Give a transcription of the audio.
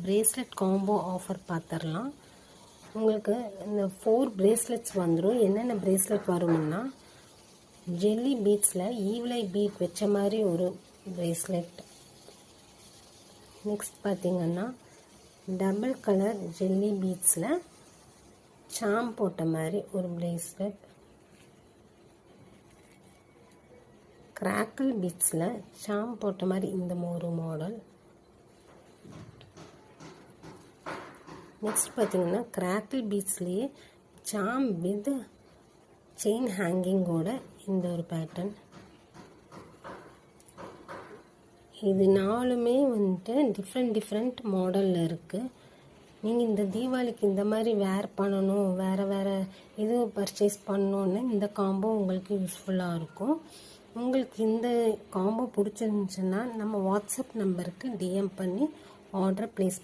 Bracelet combo offer பார்த்துடலாம். உங்களுக்கு இந்த 4 பிரேஸ்லெட்ஸ் வந்துடும். என்னென்ன பிரேஸ்லெட் வரும்னா, ஜெல்லி பீட்ஸில் ஈவலை பீட் வச்ச மாதிரி ஒரு பிரேஸ்லெட். நெக்ஸ்ட் பார்த்திங்கன்னா டபுள் கலர் ஜெல்லி பீட்ஸில் சாம் போட்ட மாதிரி ஒரு பிரேஸ்லெட். கிராக்கிள் பீட்ஸில் சாம் போட்ட மாதிரி இந்த ஒரு மாடல். நெக்ஸ்ட் பார்த்திங்கன்னா கிராக்கிள் பீட்ஸ்லேயே சாம் வித் செயின் ஹேங்கிங்கோட இந்த ஒரு பேட்டர்ன். இது 4மே வந்துட்டு டிஃப்ரெண்ட் மாடலில் இருக்குது. நீங்கள் இந்த தீபாவளிக்கு இந்த மாதிரி வேர் பண்ணணும், வேறு இது பர்ச்சேஸ் பண்ணணுன்னு இந்த காம்போ உங்களுக்கு யூஸ்ஃபுல்லாக இருக்கும். உங்களுக்கு இந்த காம்போ பிடிச்சிருந்துச்சுன்னா நம்ம வாட்ஸ்அப் நம்பருக்கு டிஎம் பண்ணி ஆர்டர் ப்ளேஸ்